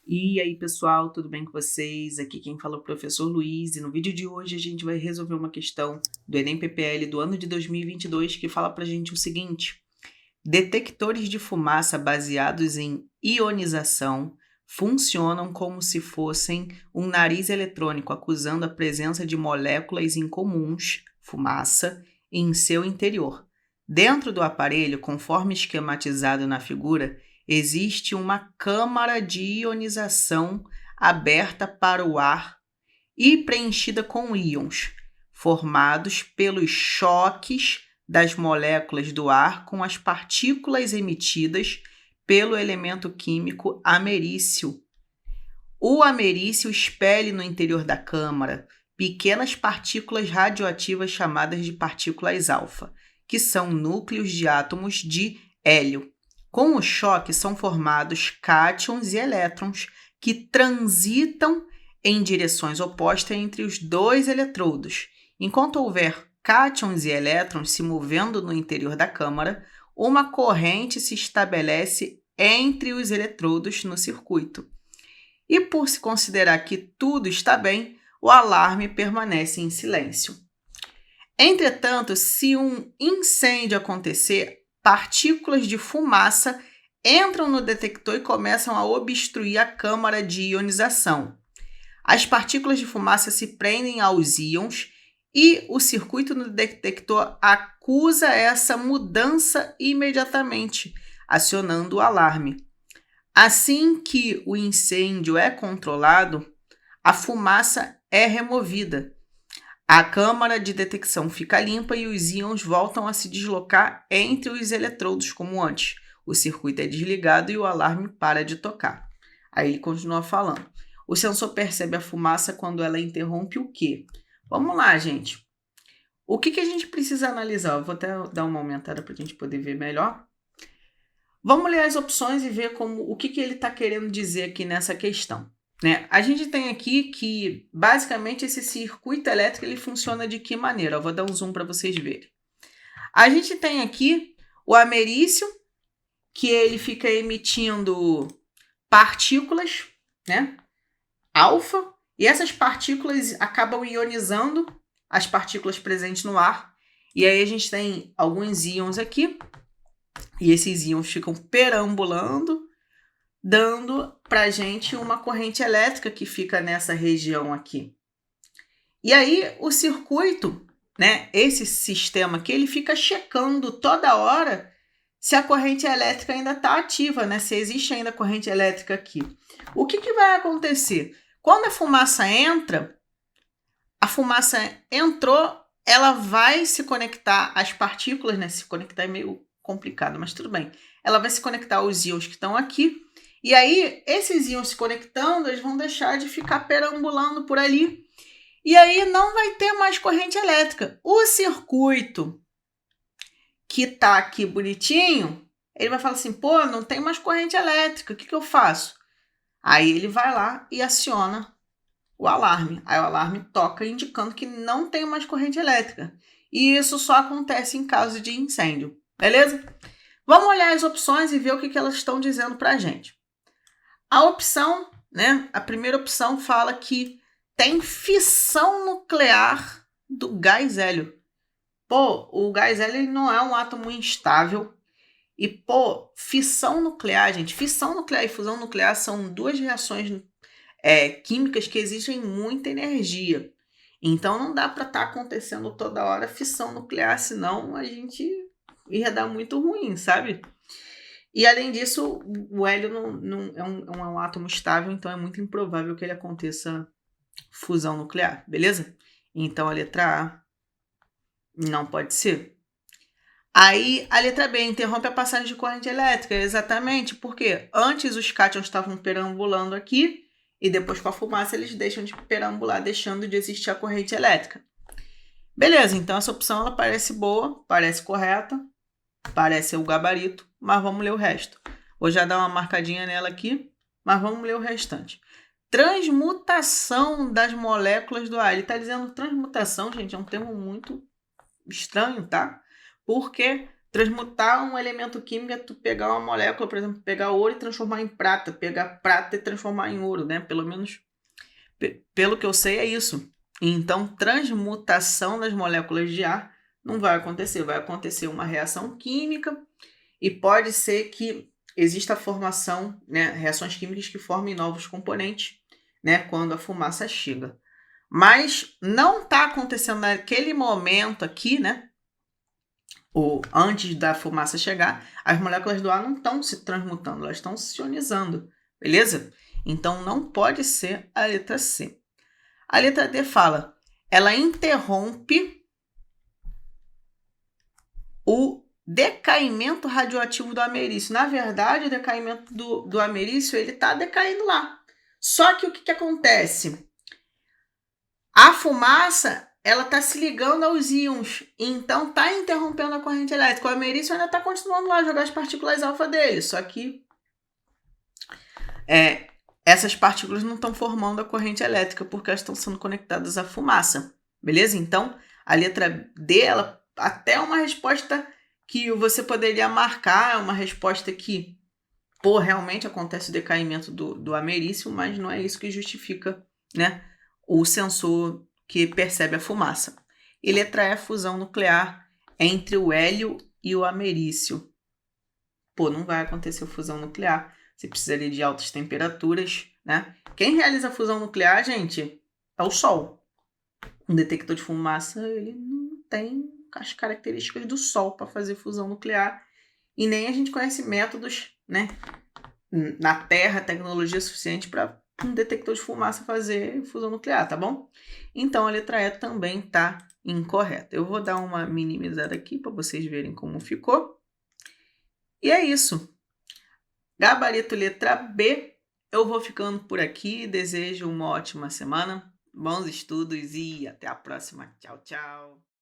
E aí, pessoal, tudo bem com vocês? Aqui quem fala é o professor Luiz, e no vídeo de hoje a gente vai resolver uma questão do Enem PPL do ano de 2022 que fala pra gente o seguinte: detectores de fumaça baseados em ionização funcionam como se fossem um nariz eletrônico acusando a presença de moléculas incomuns, fumaça, em seu interior. Dentro do aparelho, conforme esquematizado na figura, existe uma câmara de ionização aberta para o ar e preenchida com íons, formados pelos choques das moléculas do ar com as partículas emitidas pelo elemento químico americium. O americium expele no interior da câmara pequenas partículas radioativas chamadas de partículas alfa, que são núcleos de átomos de hélio. Com o choque são formados cátions e elétrons que transitam em direções opostas entre os dois eletrodos. Enquanto houver cátions e elétrons se movendo no interior da câmara, uma corrente se estabelece entre os eletrodos no circuito. E por se considerar que tudo está bem, o alarme permanece em silêncio. Entretanto, se um incêndio acontecer, partículas de fumaça entram no detector e começam a obstruir a câmara de ionização. As partículas de fumaça se prendem aos íons e o circuito no detector acusa essa mudança imediatamente, acionando o alarme. Assim que o incêndio é controlado, a fumaça é removida. A câmara de detecção fica limpa e os íons voltam a se deslocar entre os eletrodos como antes. O circuito é desligado e o alarme para de tocar. Aí ele continua falando. O sensor percebe a fumaça quando ela interrompe o quê? Vamos lá, gente. O que a gente precisa analisar? Eu vou até dar uma aumentada para a gente poder ver melhor. Vamos ler as opções e ver o que ele está querendo dizer aqui nessa questão. Né? A gente tem aqui que, basicamente, esse circuito elétrico ele funciona de que maneira? Eu vou dar um zoom para vocês verem. A gente tem aqui o americium, que ele fica emitindo partículas, né? Alfa, e essas partículas acabam ionizando as partículas presentes no ar. E aí a gente tem alguns íons aqui, e esses íons ficam perambulando, dando para a gente uma corrente elétrica que fica nessa região aqui. E aí o circuito, né, esse sistema aqui, ele fica checando toda hora se a corrente elétrica ainda está ativa, né, se existe ainda corrente elétrica aqui. O que vai acontecer? Quando a fumaça entra, a fumaça entrou, ela vai se conectar às partículas, né, se conectar é meio complicado, mas tudo bem. Ela vai se conectar aos íons que estão aqui, e aí esses íons se conectando, eles vão deixar de ficar perambulando por ali, e aí não vai ter mais corrente elétrica. O circuito que está aqui bonitinho, ele vai falar assim, pô, não tem mais corrente elétrica, o que eu faço? Aí ele vai lá e aciona o alarme. Aí o alarme toca indicando que não tem mais corrente elétrica. E isso só acontece em caso de incêndio, beleza? Vamos olhar as opções e ver o que elas estão dizendo para a gente. A opção, né? A primeira opção fala que tem fissão nuclear do gás hélio. Pô, o gás hélio ele não é um átomo instável. E, pô, fissão nuclear, gente. Fissão nuclear e fusão nuclear são duas reações químicas que exigem muita energia. Então não dá para estar acontecendo toda hora fissão nuclear, senão a gente ia dar muito ruim, sabe? E além disso, o hélio não é um átomo estável, então é muito improvável que ele aconteça fusão nuclear, beleza? Então a letra A não pode ser. Aí a letra B interrompe a passagem de corrente elétrica, exatamente porque antes os cátions estavam perambulando aqui, e depois com a fumaça eles deixam de perambular, deixando de existir a corrente elétrica. Beleza, então essa opção ela parece boa, parece correta, parece ser o gabarito, mas vamos ler o resto. Vou já dar uma marcadinha nela aqui, mas vamos ler o restante. Transmutação das moléculas do ar. Ele está dizendo transmutação, gente, é um termo muito estranho, tá? Porque Transmutar um elemento químico é tu pegar uma molécula, por exemplo, pegar ouro e transformar em prata, pegar prata e transformar em ouro, né? Pelo menos, pelo que eu sei, é isso. Então, transmutação das moléculas de ar não vai acontecer. Vai acontecer uma reação química e pode ser que exista a formação, né, reações químicas que formem novos componentes, né, quando a fumaça chega. Mas não está acontecendo naquele momento aqui, né? Ou antes da fumaça chegar, as moléculas do ar não estão se transmutando, elas estão se ionizando, beleza? Então não pode ser a letra C. A letra D fala, ela interrompe o decaimento radioativo do ameriço. Na verdade, o decaimento do ameriço, ele está decaindo lá. Só que o que acontece? A fumaça, ela está se ligando aos íons, então está interrompendo a corrente elétrica. O ameriço ainda está continuando lá a jogar as partículas alfa dele, só que essas partículas não estão formando a corrente elétrica porque elas estão sendo conectadas à fumaça, beleza? Então, a letra D, ela até é uma resposta que você poderia marcar, uma resposta que, realmente acontece o decaimento do ameriço, mas não é isso que justifica, né, o sensor que percebe a fumaça. E letra E, fusão nuclear entre o hélio e o ameriço. Não vai acontecer fusão nuclear. Você precisaria de altas temperaturas, né? Quem realiza a fusão nuclear, gente, é o Sol. Um detector de fumaça, ele não tem as características do Sol para fazer fusão nuclear. E nem a gente conhece métodos, né, na Terra, tecnologia suficiente para um detector de fumaça fazer fusão nuclear, tá bom? Então, a letra E também está incorreta. Eu vou dar uma minimizada aqui para vocês verem como ficou. E é isso. Gabarito letra B. Eu vou ficando por aqui. Desejo uma ótima semana, bons estudos e até a próxima. Tchau, tchau.